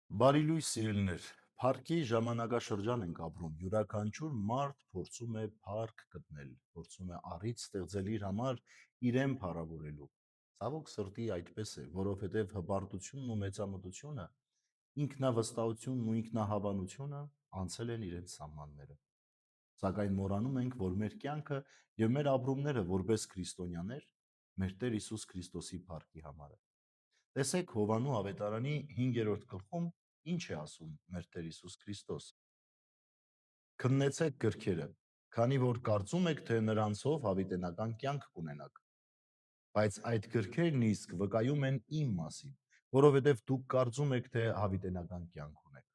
Բարի լույս սիրելիներ, փառքի ժամանակաշրջան ենք ապրում, յուրաքանչյուր մարդ փորձում է փառք գտնել, փորձում է առիթ ստեղծել իր համար իրեն փառավորելու։ Ցավոք սրտի այդպես է, որովհետև հպարտությունն ու մեծամտությունը, ինքնավստահությունն ու ինքնահավանությունը անցել են իրենց սահմանները։ Սակայն մոռանում ենք, որ մեր կյանքը եւ մեր ապրումները որպես քրիստոնյաներ մեր Տեր Հիսուս Քրիստոսի փառքի համար է։ Տեսեք Հովանու ավետարանի 5-րդ գլխում ինչ է ասում մեր Տեր Հիսուս Քրիստոս. Քննեցեք գրքերը, քանի որ կարծում եք, թե նրանցով հավիտենական կյանք կունենաք, բայց այդ գրքերն իսկ վկայում են իմ մասին, որովհետև դուք կարծում եք, թե հավիտենական կյանք ունեք։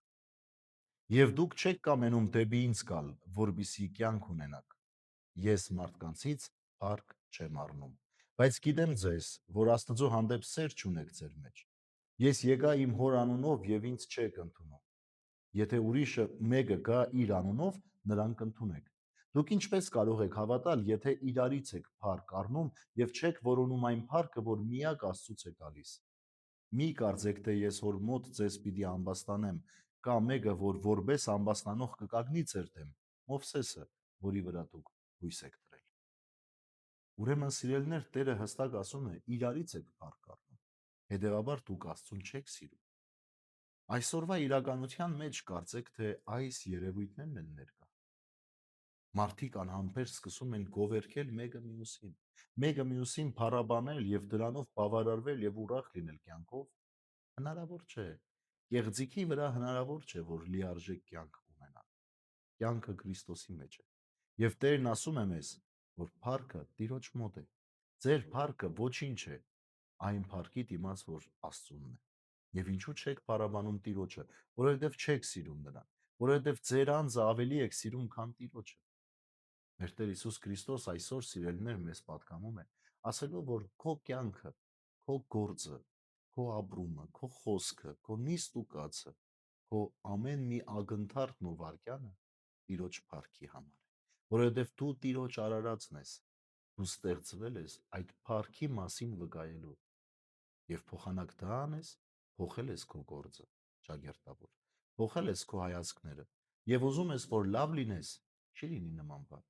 Եվ դուք չեք կամենում դեպի ինձ գալ, որպիսի կյանք ունենաք։ Ես մարդկանցից փառք չեմ առնում, բայց գիտեմ ձեզ, որ Աստծո հանդեպ սեր չունեք ձեր մեջ։ Ես եկա իմ հոր անունով եւ ինձ չեք ընդունում։ Եթե ուրիշը մեկը գա իր անունով, նրան կընդունեք։ Դուք ինչպես կարող եք հավատալ, եթե իրարից եք փառք առնում եւ չեք որոնում այն փառքը, որ միակ Աստծուց է գալիս։ Մի կարծեք, թե ես հոր մոտ ձեզ պիտի ամբաստանեմ, կա մեկը, որ որբես ամբաստանող կկանգնի ձեր դեմ, Մովսեսը, որի վրա դուք հույս եք դրել։ Ուրեմն սիրելիներ, Տերը հստակ ասում է, իրարից եք փառք առնում։ Հետևաբար դուք Աստծուն չեք սիրում։ Այսօրվա իրականության մեջ կարծեք, թե այս երևույթներն են ներկա։ Մարդիկ անհամբեր սկսում են գովերքել մեկը մյուսին փառաբանել եւ դրանով բավարարվել եւ ուրախ լինել կյանքով, հնարավոր չէ։ Կեղծիքի վրա հնարավոր չէ, որ լիարժեք կյանք ունենա։ Կյանքը Քրիստոսի մեջ է։ Եվ Տերն ասում է մեզ, որ փառքը Տիրոջ մոտ է։ Ձեր փառքը ոչինչ է, այն փառքի դիմաց, որ Աստծունն է։ Եվ ինչու չեք փառաբանում Տիրոջը, որովհետև չեք սիրում նրան, որովհետև ձեր անձը ավելի եք սիրում, քան Տիրոջը։ Մեր Տեր Հիսուս Քրիստոս այսօր սիրելիներ մեզ պատկանում է, ասելով, որ քո կյանքը, քո գործը, քո ապրումը, քո խոսքը, քո նիստ ու կացը, քո ամեն մի ակնթարթն ու վարքյանը Տիրոջ փառքի համար է, որովհետև դու Տիրոջ արարածն ես, դու ստեղծվել ես այդ փառքի մասին վկայելու եւ փոխանակ դրան ես, փոխել ես քո գործը, ճակերտավոր, փոխել ես քո հայացքները եւ ուզում ես, որ լավ լինես, չի լինի նման բան։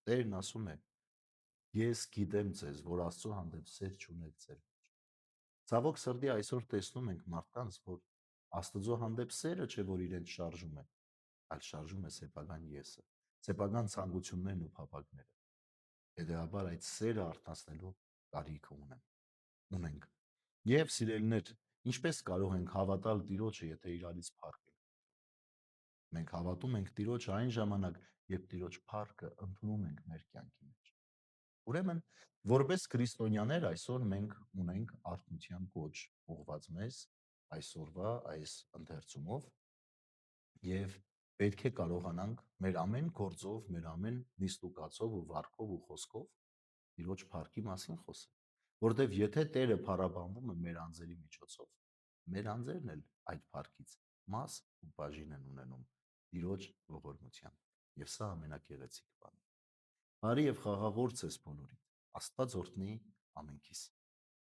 Տերն ասում է. Ես գիտեմ ձեզ, որ Աստծո հանդեպ սեր չունեք ձեր մեջ։ Ցավոք սրտի այսօր տեսնում ենք մարդկանց, որ Աստծո հանդեպ սերը չէ, որ իրենց շարժում է, այլ շարժում է սեփական եսը, սեփական ցանկություններն ու փափագները։ Հետևաբար այդ սերը արթնացնելու կարիքը ունենք։ Եվ սիրելիներ, ինչպես կարող ենք հավատալ Տիրոջը, եթե իրարից փառք ենք։ Մենք հավատում ենք Տիրոջը այն ժամանակ, երբ Տիրոջ փառքը ընդունում ենք մեր կյանքի մեջ։ Ուրեմն, որպես քրիստոնյաներ այսօր մենք ունենք արթնության կոչ ուղղված մեզ այսօրվա այս ընթերցումով եւ պետք է կարողանանք մեր ամեն գործով, մեր ամեն նիստուկացով ու վարքով ու խոսքով Տիրոջ փառքի մասին խոսել, որտեվ եթե Տերը փառաբանվում է մեր անձերի միջոցով, մեր անձերն էլ այդ փառքից մաս ու բաժին են ունենում Տիրոջ ողորմության, եւ սա ամենակեղեցիկ բանն է։ Բարի եւ խաղաղ օր ձեզ բոլորիդ։ Աստված օրհնի ամենքիս։